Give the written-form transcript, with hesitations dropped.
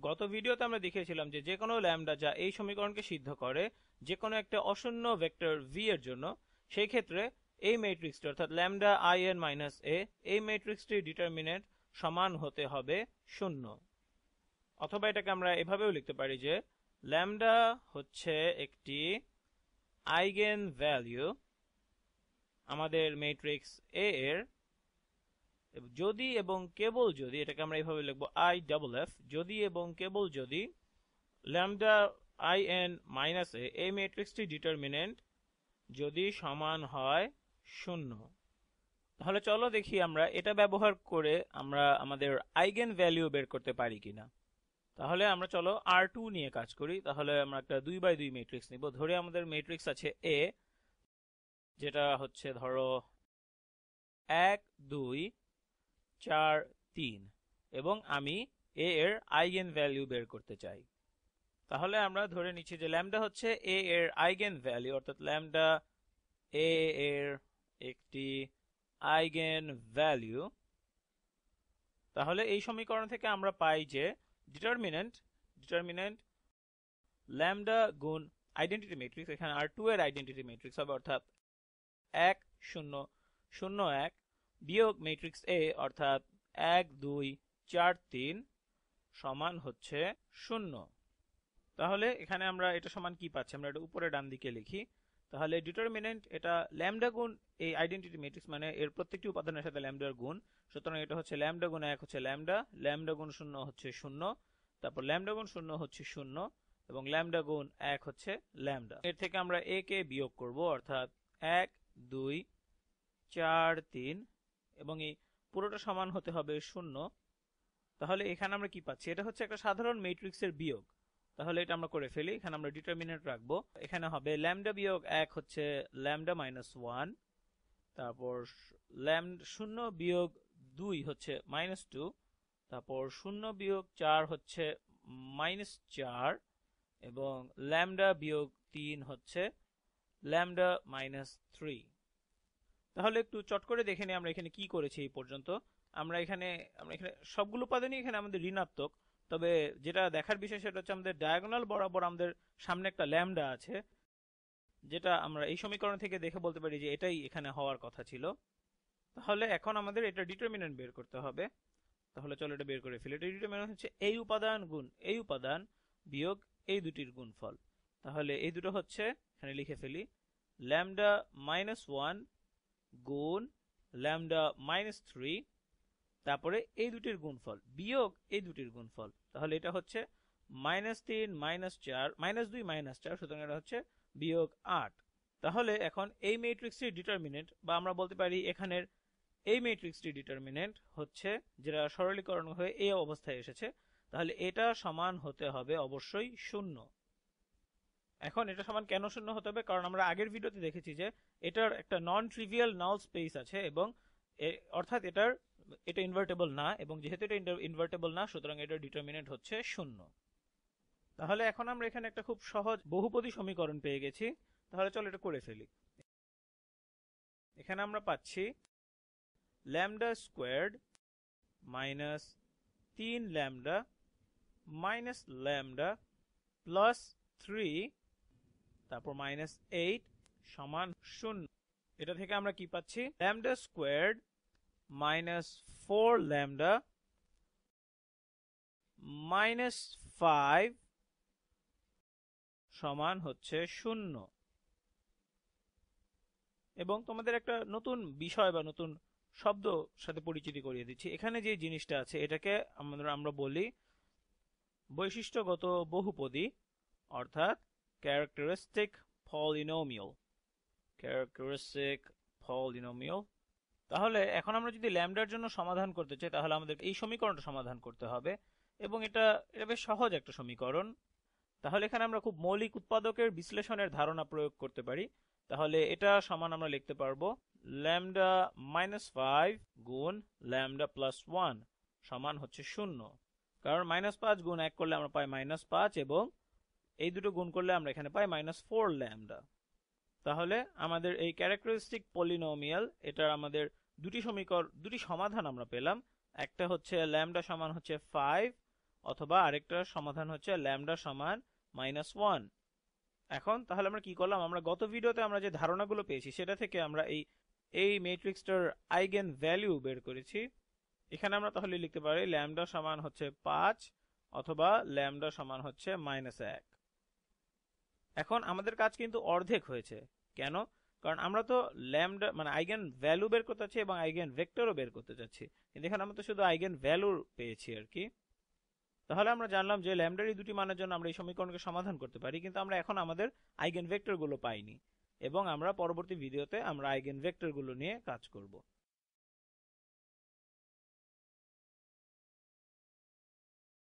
গত ভিডিওতে আমরা দেখিয়েছিলাম যে যে কোনো ল্যামডা যা এই সমীকরণকে সিদ্ধ করে যে কোনো একটা অশূন্য ভেক্টর ভি এর জন্য, সেই ক্ষেত্রে এই ম্যাট্রিক্সটি অর্থাৎ ল্যামডা আই এন মাইনাস এ, এই ম্যাট্রিক্সটির ডিটারমিনেন্ট সমান হতে হবে 0। অথবা এটাকে আমরা এভাবেও লিখতে পারি যে ল্যামডা হচ্ছে একটি আইগেন ভ্যালু আমাদের ম্যাট্রিক্স এ এর, যদি এবং কেবল যদি, এটাকে আমরা এইভাবে লিখবো আই ডাবল এফ, যদি এবং কেবল যদি ল্যামডা আই এন মাইনাস এ এই ম্যাট্রিক্সটি ডিটারমিনেন্ট যদি সমান হয় 0। তাহলে চলো দেখি আমরা এটা ব্যবহার করে আমরা আমাদের আইগেন ভ্যালু বের করতে পারি কিনা। তাহলে আমরা চলো R2 নিয়ে কাজ করি। তাহলে আমরা একটা 2x2 ম্যাট্রিক্স নিব। ধরে আমাদের ম্যাট্রিক্স আছে A, যেটা হচ্ছে ধরো 1 2 4 3, এবং আমি A এর আইগেন ভ্যালু বের করতে চাই। তাহলে আমরা ধরে নিচ্ছি যে ল্যামডা হচ্ছে A এর আইগেন ভ্যালু, অর্থাৎ ল্যামডা A এর একটি আইগেন ভ্যালু। তাহলে এই সমীকরণ থেকে আমরা পাই যে ডিটারমিনেন্ট ল্যামডা গুণ আইডেন্টিটি ম্যাট্রিক্স, এখানে R2 এর আইডেন্টিটি ম্যাট্রিক্স হবে অর্থাৎ 1 0 0 1 বিয়োগ ম্যাট্রিক্স A অর্থাৎ 1 2 4 3 সমান হচ্ছে 0। তাহলে এখানে আমরা এটা সমান কি পাচ্ছি, আমরা এটা উপরে ডান দিকে লিখি। তাহলে ডিটারমিনেন্ট এটা ল্যামডা গুণ এই আইডেন্টিটি ম্যাট্রিক্স, মানে এর প্রত্যেকটি উপাদানের সাথে ল্যামডার গুণ, সুতরাং এটা হচ্ছে ল্যামডা গুণ 1 হচ্ছে ল্যামডা, ল্যামডা গুণ 0 হচ্ছে 0, তারপর ল্যামডা গুণ 0 হচ্ছে 0, এবং ল্যামডা গুণ 1 হচ্ছে ল্যামডা। এর থেকে আমরা a কে বিয়োগ করব, অর্থাৎ 1 2 4 3, এবং এই পুরোটা সমান হতে হবে 0। তাহলে এখানে আমরা কি পাচ্ছি, এটা হচ্ছে একটা সাধারণ ম্যাট্রিক্সের বিয়োগ। তাহলে এটা আমরা করে ফেলি। এখানে আমরা ডিটারমিনেন্ট রাখবো, এখানে হবে ল্যামডা বিয়োগ 1 হচ্ছে ল্যামডা মাইনাস 1, তারপর 0 বিয়োগ 2 হচ্ছে মাইনাস 2, তারপর 0 বিয়োগ 4 হচ্ছে মাইনাস 4, এবং ল্যামডা বিয়োগ 3 হচ্ছে ল্যামডা মাইনাস 3। তাহলে একটু চট করে দেখে নিই আমরা এখানে কি করেছি এই পর্যন্ত। আমরা এখানে সবগুলো উপাদানই এখানে আমাদের ঋণাত্মক, তবে যেটা দেখার বিষয় সেটা হচ্ছে আমাদের ডায়াগোনাল বরাবর আমাদের সামনে একটা ল্যামডা আছে, যেটা আমরা এই সমীকরণ থেকে দেখে বলতে পারি যে এটাই এখানে হওয়ার কথা ছিল। তাহলে এখন আমাদের এটা ডিটারমিনেন্ট বের করতে হবে। তাহলে চলো এটা বের করে ফেলি। এটা ডিটারমিনেন্ট হচ্ছে এই উপাদান গুণ এই উপাদান বিয়োগ এই দুটির গুণফল। তাহলে এই দুটো হচ্ছে, এখানে লিখে ফেলি, ল্যামডা মাইনাস 1 গুণ ল্যামডা মাইনাস 3, তারপরে এই দুটির গুণফল বিয়োগ এই দুটির গুণফল। তাহলে এটা হচ্ছে মাইনাস 3 মাইনাস 4 মাইনাস 2 মাইনাস 4, সুতরাং এটা হচ্ছে বিয়োগ 8। তাহলে এখন এই ম্যাট্রিক্সটির ডিটারমিনেন্ট, বা আমরা বলতে পারি এখানের এই ম্যাট্রিক্সটির ডিটারমিনেন্ট হচ্ছে, যেটা সরলীকরণ হয়ে এই অবস্থায় এসেছে, তাহলে এটা সমান হতে হবে অবশ্যই 0। এখন এটা সমান কেন 0 হতে হবে, কারণ আমরা আগের ভিডিওতে দেখেছি যে এটার একটা নন ট্রিভিয়াল নাল স্পেস আছে, এবং অর্থাৎ এটা ইনভার্টেবল না, এবং যেহেতু এটা ইনভার্টেবল না, সুতরাং এটার ডিটারমিনেন্ট হচ্ছে 0। তাহলে এখন আমরা এখানে একটা খুব সহজ বহুপদী সমীকরণ পেয়ে গেছি। তাহলে চলো এটা করে ফেলি। এখানে আমরা পাচ্ছি lambda squared minus 3 lambda minus lambda plus 3, তারপর মাইনাস 8 সমান 0। এটা থেকে আমরা কি পাচ্ছি, lambda squared minus 4 lambda minus 5 সমান হচ্ছে 0। এবং তোমাদের একটা নতুন বিষয় বা নতুন শব্দ সাথে পরিচিতি করিয়ে দিচ্ছি। এখানে যে জিনিসটা আছে এটাকে আমরা বলি বৈশিষ্ট্যগত বহুপদী, অর্থাৎ ক্যারেক্টারিস্টিক পলিনোমিয়াল। তাহলে এখন আমরা যদি ল্যামডার জন্য সমাধান করতে চাই, তাহলে আমাদের এই সমীকরণটা সমাধান করতে হবে, এবং এটা বেশ সহজ একটা সমীকরণ। তাহলে এখানে আমরা খুব মৌলিক উৎপাদকের বিশ্লেষণের ধারণা প্রয়োগ করতে পারি। তাহলে এটা সমান আমরা লিখতে পারবো ল্যামডা মাইনাস 5 গুণ ল্যামডা প্লাস 1 সমান হচ্ছে 0, কারণ মাইনাস 5 গুণ 1 করলে আমরা পাই মাইনাস 5, এবং এই দুটো গুণ করলে আমরা এখানে পাই মাইনাস 4 ল্যামডা। তাহলে আমাদের এই ক্যারেক্টারিস্টিক পলিনোমিয়াল, এটার আমাদের দুটি সমাধান আমরা পেলাম। একটা হচ্ছে ল্যামডা সমান হচ্ছে 5 অথবা আরেকটার সমাধান হচ্ছে ল্যামডা সমান -1। এখন তাহলে আমরা কি করলাম, আমরা গত ভিডিওতে আমরা যে ধারণাগুলো পেয়েছি সেটা থেকে আমরা এই ম্যাট্রিক্সটার আইগেন ভ্যালু বের করেছি। এখানে আমরা তাহলে লিখতে পারি ল্যামডা সমান হচ্ছে 5 অথবা ল্যামডা সমান হচ্ছে -1। এখন আমাদের কাজ কিন্তু অর্ধেক হয়েছে। কেন? কারণ আমরা তো ল্যামডা মানে আইগেন ভ্যালু বের করতে চাচ্ছি এবং আইগেন ভেক্টরও বের করতে চাচ্ছি, কিন্তু এখানে আমরা তো শুধু আইগেন ভ্যালু পেয়েছি আর কি। তাহলে আমরা জানলাম যে ল্যামডার এই দুটি মানের জন্য আমরা এই সমীকরণকে সমাধান করতে পারি, কিন্তু আমরা এখন আমাদের আইগেন ভেক্টরগুলো পাইনি, এবং আমরা পরবর্তী ভিডিওতে আমরা আইগেন ভেক্টরগুলো নিয়ে কাজ করব।